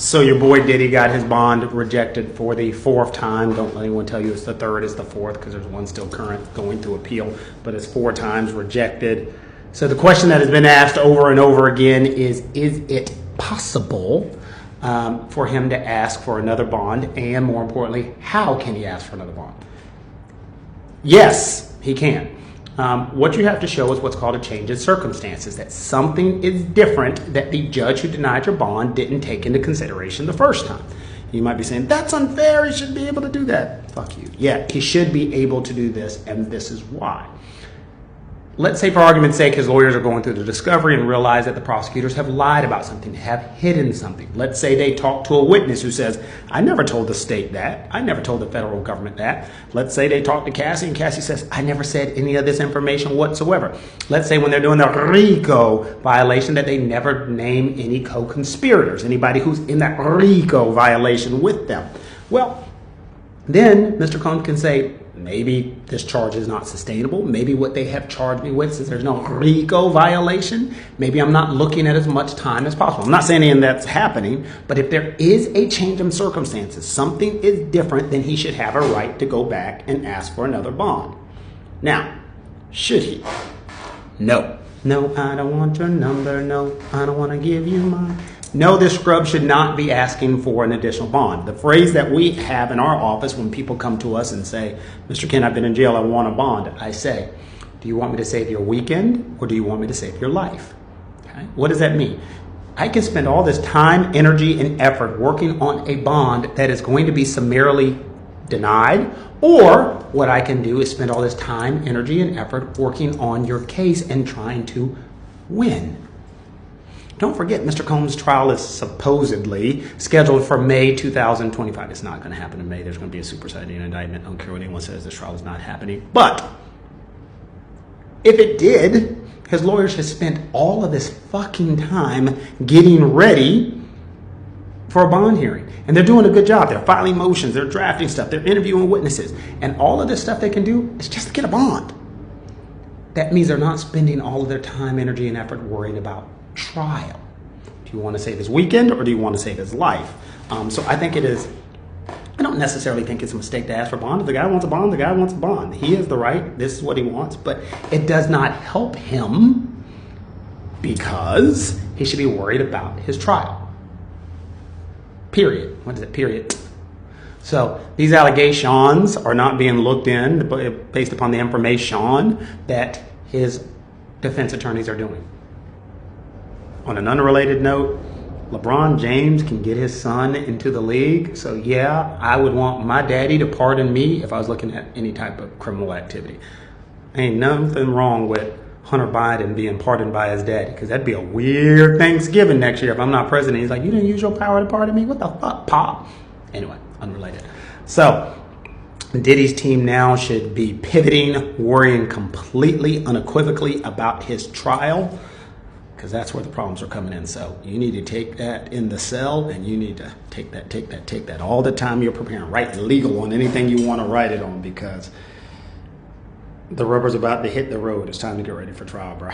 So your boy Diddy got his bond rejected for the fourth time. Don't let anyone tell you it's the third, it's the fourth, because there's one still current going through appeal, but it's 4 times rejected. So the question that has been asked over and over again is it possible for him to ask for another bond? And more importantly, how can he ask for another bond? Yes, he can. What you have to show is what's called a change in circumstances, that something is different that the judge who denied your bond didn't take into consideration the first time. You might be saying, that's unfair, he should be able to do that. Fuck you. Yeah, he should be able to do this, and this is why. Let's say, for argument's sake, his lawyers are going through the discovery and realize that the prosecutors have lied about something, have hidden something. Let's say they talk to a witness who says, I never told the state that. I never told the federal government that. Let's say they talk to Cassie and Cassie says, I never said any of this information whatsoever. Let's say when they're doing the RICO violation that they never name any co-conspirators, anybody who's in that RICO violation with them. Well, then Mr. Combs can say, maybe this charge is not sustainable. Maybe what they have charged me with, since there's no RICO violation, maybe I'm not looking at as much time as possible. I'm not saying any of that's happening, but if there is a change in circumstances, something is different, then he should have a right to go back and ask for another bond. Now, should he? No. No, I don't want your number. No, I don't want to give you mine. No, this scrub should not be asking for an additional bond. The phrase that we have in our office when people come to us and say, Mr. Kent, I've been in jail, I want a bond. I say, do you want me to save your weekend or do you want me to save your life? Okay. What does that mean? I can spend all this time, energy, and effort working on a bond that is going to be summarily denied, or what I can do is spend all this time, energy, and effort working on your case and trying to win. Don't forget, Mr. Combs' trial is supposedly scheduled for May 2025. It's not going to happen in May. There's going to be a superseding indictment. I don't care what anyone says. This trial is not happening. But if it did, his lawyers have spent all of this fucking time getting ready for a bond hearing. And they're doing a good job. They're filing motions. They're drafting stuff. They're interviewing witnesses. And all of this stuff they can do is just to get a bond. That means they're not spending all of their time, energy, and effort worrying about trial. Do you want to save his weekend or do you want to save his life? So I think it is, I don't necessarily think it's a mistake to ask for bond. If the guy wants a bond, the guy wants a bond. He has the right. This is what he wants. But it does not help him because he should be worried about his trial. Period. What is it? Period. So these allegations are not being looked in based upon the information that his defense attorneys are doing. On an unrelated note, LeBron James can get his son into the league. So yeah, I would want my daddy to pardon me if I was looking at any type of criminal activity. Ain't nothing wrong with Hunter Biden being pardoned by his daddy, because that'd be a weird Thanksgiving next year if I'm not president. He's like, you didn't use your power to pardon me? What the fuck, Pop? Anyway, unrelated. So Diddy's team now should be pivoting, worrying completely, unequivocally about his trial, because that's where the problems are coming in. So you need to take that in the cell, and you need to take that all the time you're preparing. Write legal on anything you want to write it on, because the rubber's about to hit the road. It's time to get ready for trial, bro.